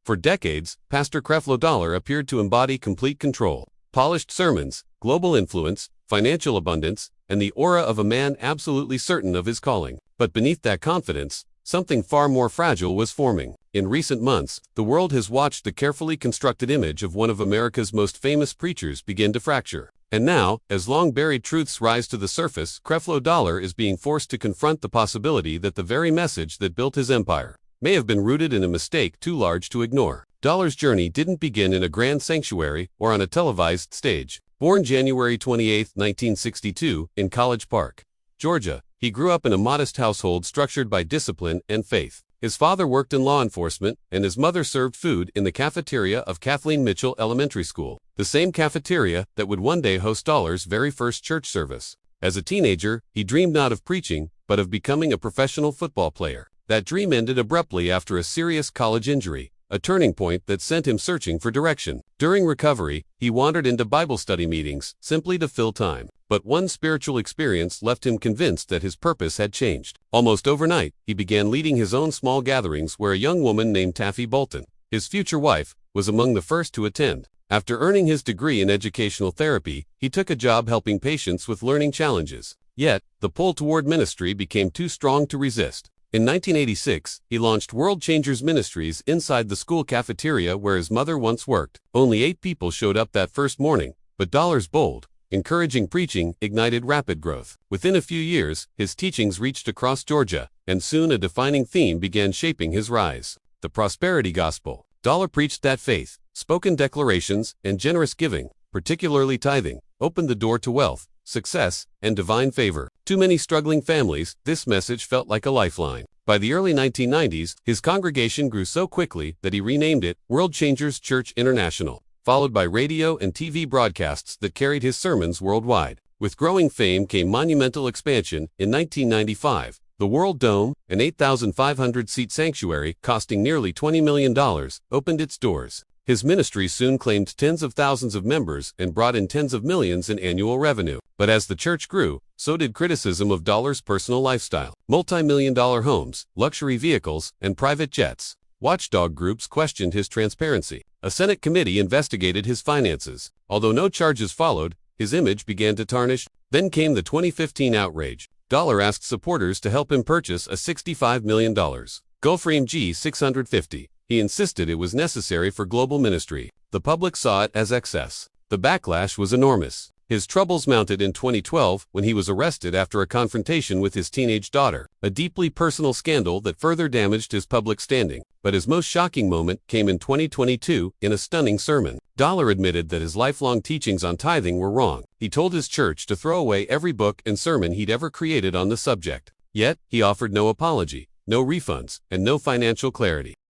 For decades, Pastor Creflo appeared to embody complete control. Polished sermons, global influence, financial abundance, and the aura of a man absolutely certain of his calling. But beneath that confidence, something far more fragile was forming. In recent months, the world has watched the carefully constructed image of one of America's most famous preachers begin to fracture. And now, as long-buried truths rise to the surface, Creflo is being forced to confront the possibility that the very message that built his empire may have been rooted in a mistake too large to ignore. Dollar's journey didn't begin in a grand sanctuary or on a televised stage. Born January 28, 1962, in College Park, Georgia, he grew up in a modest household structured by discipline and faith. His father worked in law enforcement, and his mother served food in the cafeteria of Kathleen Mitchell Elementary School, the same cafeteria that would one day host Dollar's very first church service. As a teenager, he dreamed not of preaching, but of becoming a professional football player. That dream ended abruptly after a serious college injury, a turning point that sent him searching for direction. During recovery, he wandered into Bible study meetings, simply to fill time. But one spiritual experience left him convinced that his purpose had changed. Almost overnight, he began leading his own small gatherings where a young woman named Taffy Bolton, his future wife, was among the first to attend. After earning his degree in educational therapy, he took a job helping patients with learning challenges. Yet, the pull toward ministry became too strong to resist. In 1986, he launched World Changers Ministries inside the school cafeteria where his mother once worked. Only 8 people showed up that first morning, but Dollar's bold, encouraging preaching ignited rapid growth. Within a few years, his teachings reached across Georgia, and soon a defining theme began shaping his rise: the prosperity gospel. Dollar preached that faith, spoken declarations, and generous giving, particularly tithing, opened the door to wealth, success, and divine favor. To many struggling families, this message felt like a lifeline. By the early 1990s, his congregation grew so quickly that he renamed it World Changers Church International, followed by radio and TV broadcasts that carried his sermons worldwide. With growing fame came monumental expansion. In 1995, the World Dome, an 8,500-seat sanctuary costing nearly $20 million, opened its doors. His ministry soon claimed tens of thousands of members and brought in tens of millions in annual revenue. But as the church grew, so did criticism of Dollar's personal lifestyle. Multi-million-dollar homes, luxury vehicles, and private jets. Watchdog groups questioned his transparency. A Senate committee investigated his finances. Although no charges followed, his image began to tarnish. Then came the 2015 outrage. Dollar asked supporters to help him purchase a $65 million Gulfstream G650. He insisted it was necessary for global ministry. The public saw it as excess. The backlash was enormous. His troubles mounted in 2012 when he was arrested after a confrontation with his teenage daughter, a deeply personal scandal that further damaged his public standing. But his most shocking moment came in 2022 in a stunning sermon. Dollar admitted that his lifelong teachings on tithing were wrong. He told his church to throw away every book and sermon he'd ever created on the subject. Yet, he offered no apology, no refunds, and no financial clarity.